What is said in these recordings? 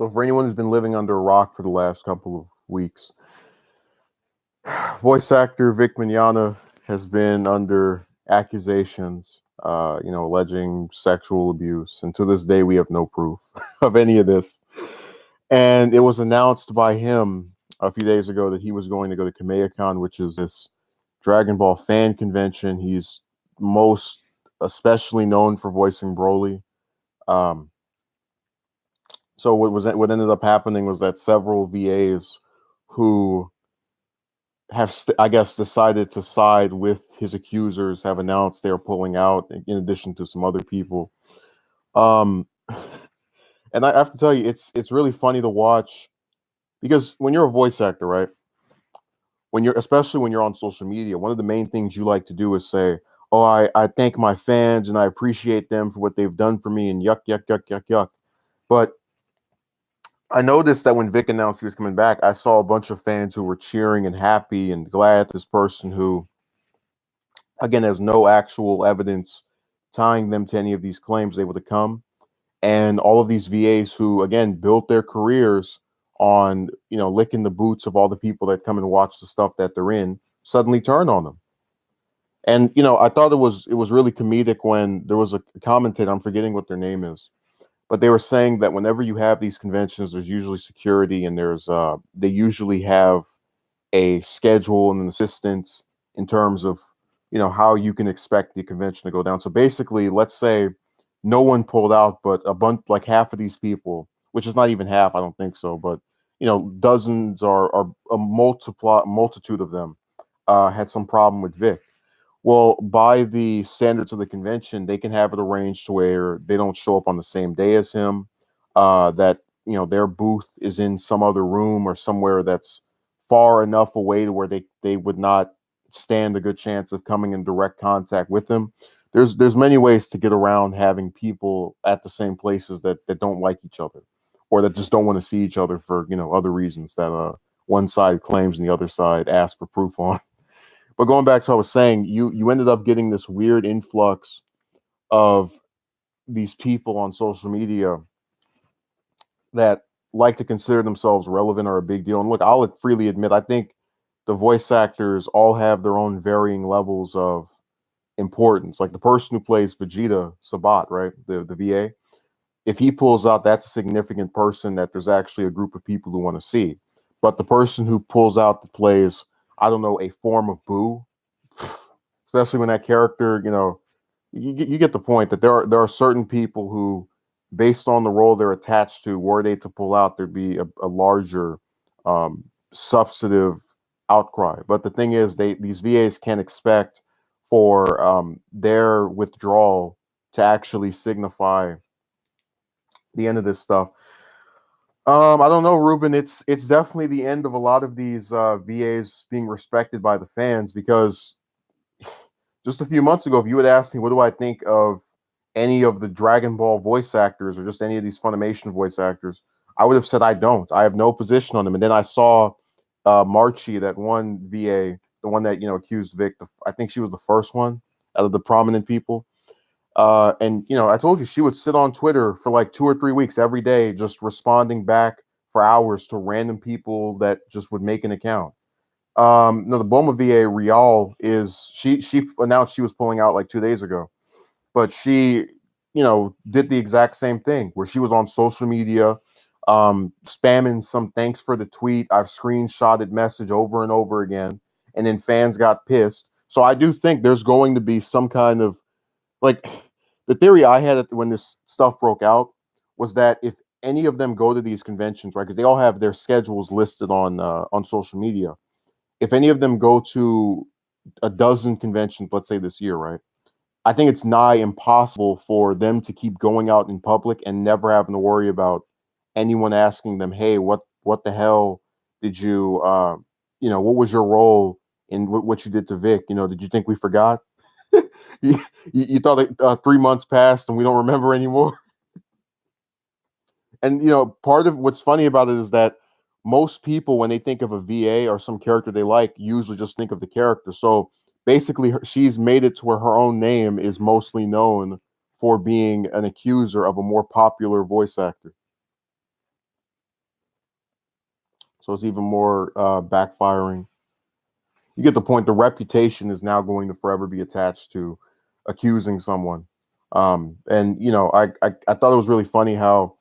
So for anyone who's been living under a rock for the last couple of weeks, voice actor Vic Mignogna has been under accusations, alleging sexual abuse, and to this day we have no proof of any of this. And it was announced by him a few days ago that he was going to go to Kamehacon, which is this Dragon Ball fan convention. He's most especially known for voicing Broly. Um, so what ended up happening was that several VAs who have, I guess, decided to side with his accusers have announced they're pulling out, in addition to some other people. Um, and I have to tell you, it's really funny to watch because when you're a voice actor, right? Especially when you're on social media, one of the main things you like to do is say, "Oh, I thank my fans and I appreciate them for what they've done for me," and yuck, yuck, yuck, yuck, yuck. But I noticed that when Vic announced he was coming back, I saw a bunch of fans who were cheering and happy and glad this person who, again, has no actual evidence tying them to any of these claims able to come. And all of these VAs who, again, built their careers on, licking the boots of all the people that come and watch the stuff that they're in, suddenly turn on them. And, I thought it was really comedic when there was a commentator, I'm forgetting what their name is, but they were saying that whenever you have these conventions, there's usually security and they usually have a schedule and an assistance in terms of, how you can expect the convention to go down. So basically, let's say no one pulled out, but a bunch, like half of these people, which is not even half, I don't think so, but dozens or a multitude of them had some problem with Vic. Well, by the standards of the convention, they can have it arranged to where they don't show up on the same day as him. That their booth is in some other room or somewhere that's far enough away to where they would not stand a good chance of coming in direct contact with him. There's many ways to get around having people at the same places that don't like each other, or that just don't want to see each other for other reasons that one side claims and the other side asks for proof on. But going back to what I was saying, you ended up getting this weird influx of these people on social media that like to consider themselves relevant or a big deal. And look, I'll freely admit, I think the voice actors all have their own varying levels of importance. Like the person who plays Vegeta Sabat, right, the VA, if he pulls out, that's a significant person that there's actually a group of people who want to see. But the person who pulls out that plays, I don't know, a form of Boo, especially when that character, you get the point that there are certain people who, based on the role they're attached to, were they to pull out, there'd be a larger substantive outcry. But the thing is, these VAs can't expect for their withdrawal to actually signify the end of this stuff. I don't know, Ruben. It's definitely the end of a lot of these VAs being respected by the fans, because just a few months ago, if you had asked me what do I think of any of the Dragon Ball voice actors or just any of these Funimation voice actors, I would have said I don't. I have no position on them. And then I saw Marchi, that one VA, the one that accused Vic. I think she was the first one out of the prominent people. And I told you she would sit on Twitter for like 2 or 3 weeks every day, just responding back for hours to random people that just would make an account. No, the Boma VA Real she announced she was pulling out like 2 days ago, but she did the exact same thing where she was on social media, spamming some thanks for the tweet, I've screenshotted message over and over again, and then fans got pissed. So I do think there's going to be some kind of, like, the theory I had when this stuff broke out was that if any of them go to these conventions, right, because they all have their schedules listed on social media, if any of them go to a dozen conventions, let's say this year, right, I think it's nigh impossible for them to keep going out in public and never having to worry about anyone asking them, hey, what the hell did you, what was your role in what you did to Vic? Did you think we forgot? you thought that 3 months passed and we don't remember anymore? And, part of what's funny about it is that most people, when they think of a VA or some character they like, usually just think of the character. So basically, she's made it to where her own name is mostly known for being an accuser of a more popular voice actor. So it's even more backfiring. You get the point. The reputation is now going to forever be attached to accusing someone. And I thought it was really funny how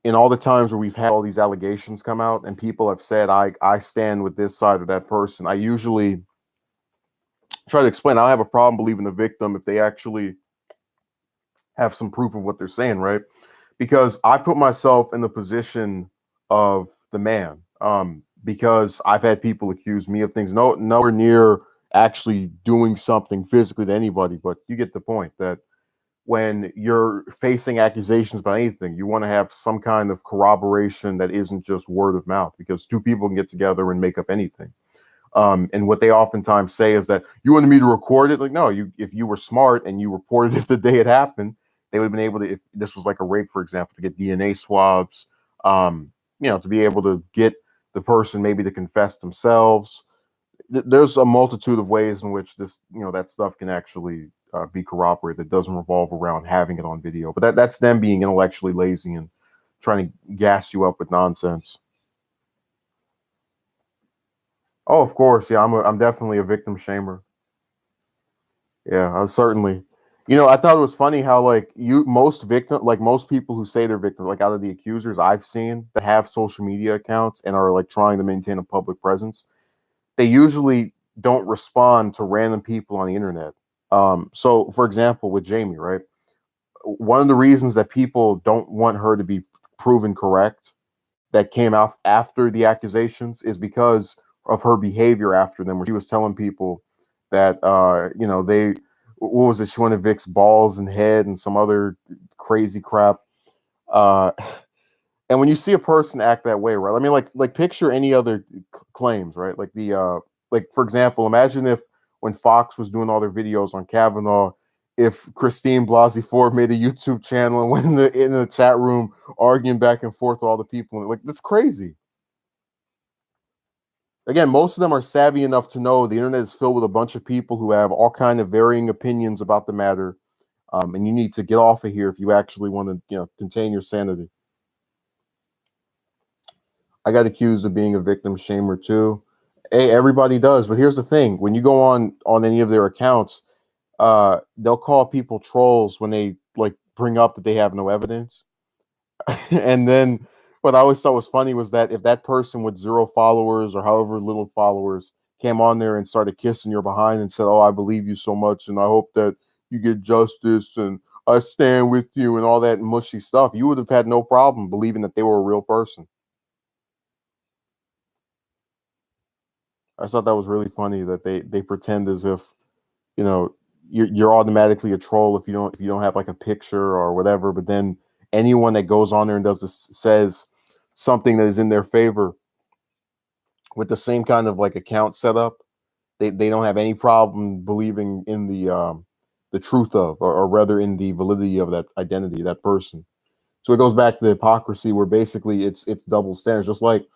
in all the times where we've had all these allegations come out and people have said I stand with this side or that person, I usually try to explain I don't have a problem believing the victim if they actually have some proof of what they're saying, right? Because I put myself in the position of the man. Because I've had people accuse me of things nowhere near actually doing something physically to anybody, but you get the point that when you're facing accusations about anything, you want to have some kind of corroboration that isn't just word of mouth, because two people can get together and make up anything. And what they oftentimes say is that you wanted me to record it. Like, no, if you were smart and you reported it the day it happened, they would have been able to, if this was like a rape, for example, to get DNA swabs, to be able to get the person maybe to confess themselves. There's a multitude of ways in which that stuff can actually be corroborated that doesn't revolve around having it on video. But that's them being intellectually lazy and trying to gas you up with nonsense. Oh, of course, yeah, I'm definitely a victim shamer. Yeah, certainly. I thought it was funny how most people who say they're victims, like out of the accusers I've seen that have social media accounts and are like trying to maintain a public presence, they usually don't respond to random people on the internet. So, for example, with Jamie, right? One of the reasons that people don't want her to be proven correct that came out after the accusations is because of her behavior after them, where she was telling people that they what was it? She wanted Vic's balls and head and some other crazy crap. Uh, and when you see a person act that way, right? I mean, like picture any other claims, right? Like for example, imagine if when Fox was doing all their videos on Kavanaugh, if Christine Blasey Ford made a YouTube channel and went in the chat room arguing back and forth with all the people, like that's crazy. Again, most of them are savvy enough to know the internet is filled with a bunch of people who have all kind of varying opinions about the matter, and you need to get off of here if you actually want to, contain your sanity. I got accused of being a victim shamer too. Hey, everybody does, but here's the thing: when you go on any of their accounts, they'll call people trolls when they like bring up that they have no evidence. And then what I always thought was funny was that if that person with 0 followers or however little followers came on there and started kissing your behind and said, "Oh, I believe you so much, and I hope that you get justice, and I stand with you," and all that mushy stuff, you would have had no problem believing that they were a real person. I thought that was really funny that they pretend as if you know you're automatically a troll if you don't have like a picture or whatever. But then anyone that goes on there and does this says something that is in their favor with the same kind of like account setup, they don't have any problem believing in the truth of, or rather in the validity of that identity, that person. So it goes back to the hypocrisy where basically it's double standards. Just like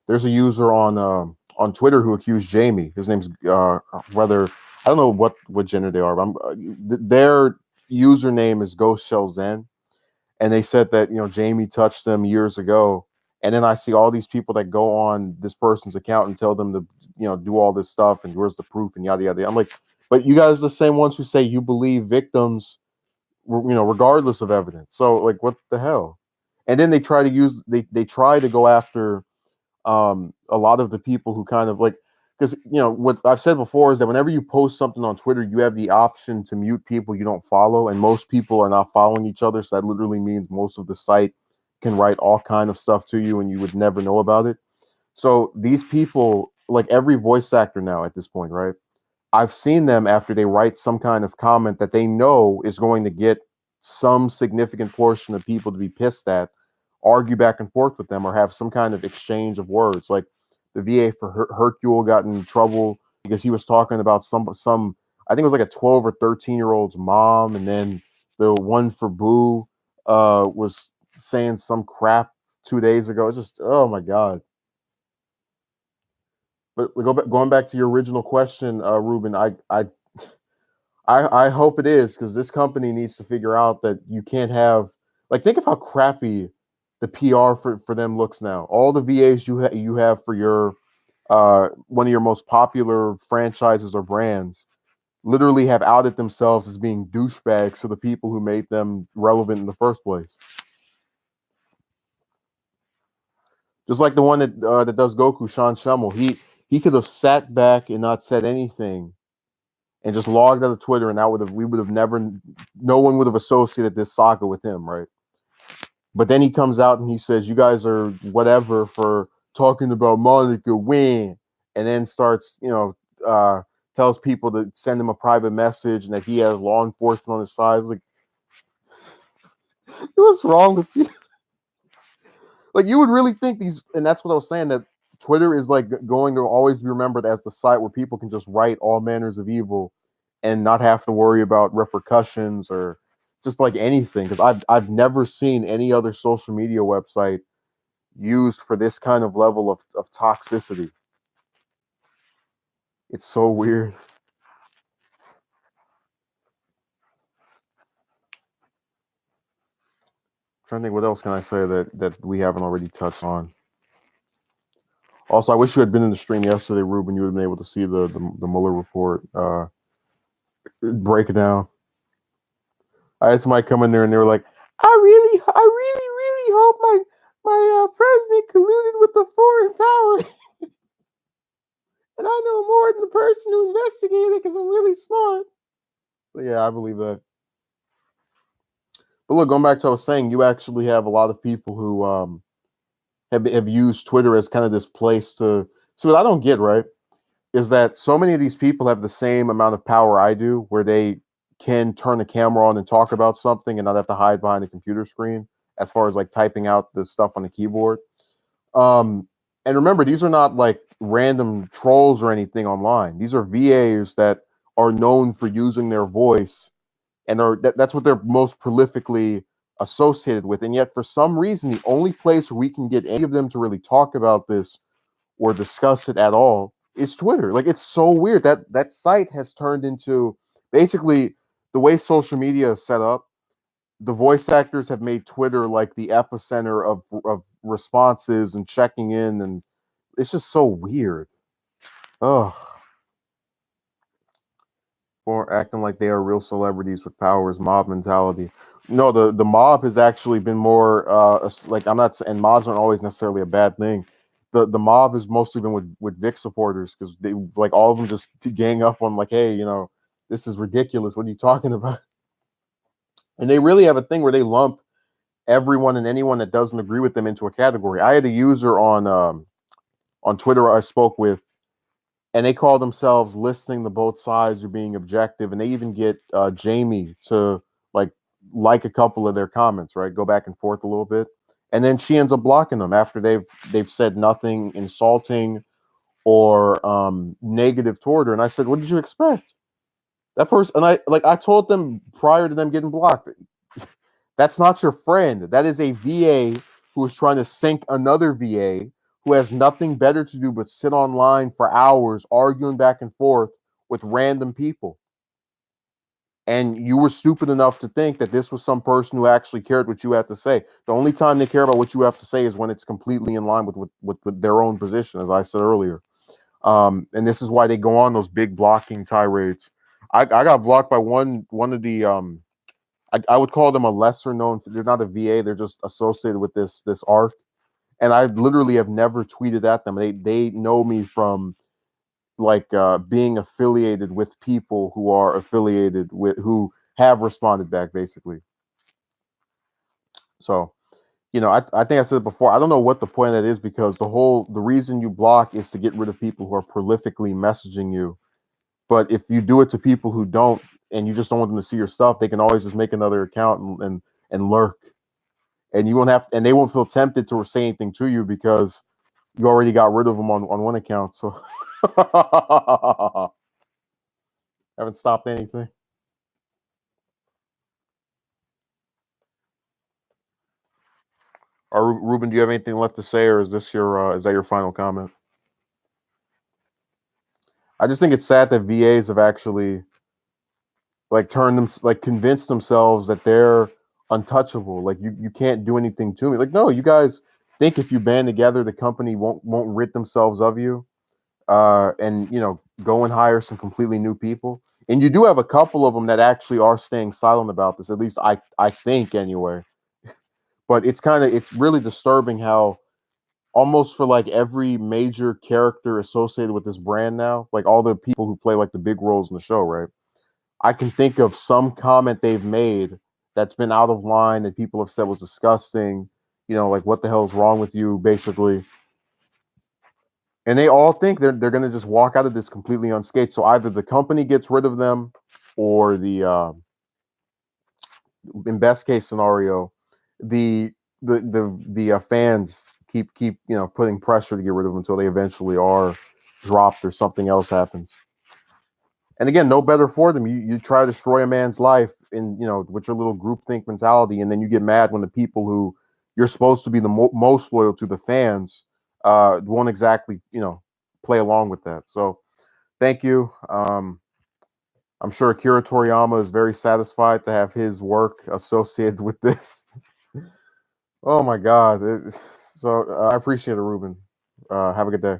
there's a user on Twitter who accused Jamie. His name's whether I don't know what gender they are, but their username is Ghost Shell Zen, and they said that Jamie touched them years ago. And then I see all these people that go on this person's account and tell them to do all this stuff and where's the proof and yada yada. I'm like, but you guys are the same ones who say you believe victims, regardless of evidence. So like, what the hell? And then they try to go after a lot of the people who kind of like, because what I've said before is that whenever you post something on Twitter, you have the option to mute people you don't follow, and most people are not following each other. So that literally means most of the site can write all kind of stuff to you, and you would never know about it. So these people, like every voice actor now at this point, right? I've seen them after they write some kind of comment that they know is going to get some significant portion of people to be pissed at, argue back and forth with them, or have some kind of exchange of words. Like the VA for Hercule got in trouble because he was talking about some I think it was like a 12 or 13-year old's mom, and then the one for Boo was saying some crap 2 days ago. It's just, oh my god. But going back to your original question, Ruben, I hope it is, because this company needs to figure out that you can't have, like, think of how crappy the PR for them looks now. All the VAs you have for your one of your most popular franchises or brands literally have outed themselves as being douchebags to the people who made them relevant in the first place. Just like the one that does Goku, Sean Schummel, he could have sat back and not said anything and just logged out of Twitter, and that we would have never, no one would have associated this saga with him, right? But then he comes out and he says, "You guys are whatever for talking about Monica Win," and then starts, tells people to send him a private message and that he has law enforcement on his side. Like, what's wrong with you? Like, you would really think these, and that's what I was saying, that Twitter is like going to always be remembered as the site where people can just write all manners of evil and not have to worry about repercussions or just like anything. Because I've never seen any other social media website used for this kind of level of toxicity. It's so weird. I'm trying to think, what else can I say that we haven't already touched on? Also, I wish you had been in the stream yesterday, Ruben. You would have been able to see the Mueller report breakdown. I had somebody come in there and they were like, I really hope my president colluded with the foreign power. And I know more than the person who investigated it because I'm really smart. But yeah, I believe that. But look, going back to what I was saying, you actually have a lot of people who have used Twitter as kind of this place to. So what I don't get, right, is that so many of these people have the same amount of power I do, where they can turn the camera on and talk about something and not have to hide behind a computer screen, as far as like typing out the stuff on the keyboard. And remember, these are not like random trolls or anything online. These are VAs that are known for using their voice, and that's what they're most prolifically associated with. And yet, for some reason, the only place where we can get any of them to really talk about this or discuss it at all is Twitter. Like, it's so weird that that site has turned into basically the way social media is set up. The voice actors have made Twitter like the epicenter of responses and checking in, and it's just so weird. Ugh. For acting like they are real celebrities with powers, mob mentality. No, the mob has actually been more like, I'm not, and mobs aren't always necessarily a bad thing. The mob has mostly been with Vic supporters, because they, like, all of them just to gang up on, like, hey, this is ridiculous. What are you talking about? And they really have a thing where they lump everyone and anyone that doesn't agree with them into a category. I had a user on Twitter I spoke with, and they call themselves listening to both sides or being objective, and they even get Jamie to like a couple of their comments, right? Go back and forth a little bit, and then she ends up blocking them after they've said nothing insulting or negative toward her. And I said, what did you expect? That person, and I told them prior to them getting blocked, that's not your friend. That is a VA who is trying to sink another VA who has nothing better to do but sit online for hours arguing back and forth with random people. And you were stupid enough to think that this was some person who actually cared what you had to say. The only time they care about what you have to say is when it's completely in line with their own position, as I said earlier. And this is why they go on those big blocking tirades. I got blocked by one of the I would call them a lesser known. They're not a VA. They're just associated with this arc. And I literally have never tweeted at them. They know me from being affiliated with people who are affiliated with who have responded back, basically. So, I think I said it before. I don't know what the point of that is, because the reason you block is to get rid of people who are prolifically messaging you. But if you do it to people who don't, and you just don't want them to see your stuff, they can always just make another account and lurk. And you won't have, and they won't feel tempted to say anything to you because you already got rid of them on one account. So haven't stopped anything. Or Ruben, do you have anything left to say, or is that your final comment? I just think it's sad that VAs have actually convinced themselves that they're untouchable. Like you can't do anything to me. Like, no, you guys think if you band together, the company won't rid themselves of you, and go and hire some completely new people. And you do have a couple of them that actually are staying silent about this. At least I think anyway. But it's really disturbing how almost for like every major character associated with this brand now, like all the people who play like the big roles in the show, right? I can think of some comment they've made that's been out of line that people have said was disgusting, like what the hell is wrong with you, basically. And they all think they're gonna just walk out of this completely unscathed. So either the company gets rid of them, or in best case scenario, the fans keep putting pressure to get rid of them until they eventually are dropped or something else happens. And again, no better for them. You try to destroy a man's life in with your little groupthink mentality, and then you get mad when the people who you're supposed to be the most loyal to, the fans, won't exactly play along with that. So thank you. I'm sure Akira Toriyama is very satisfied to have his work associated with this. Oh my God. So I appreciate it, Ruben. Have a good day.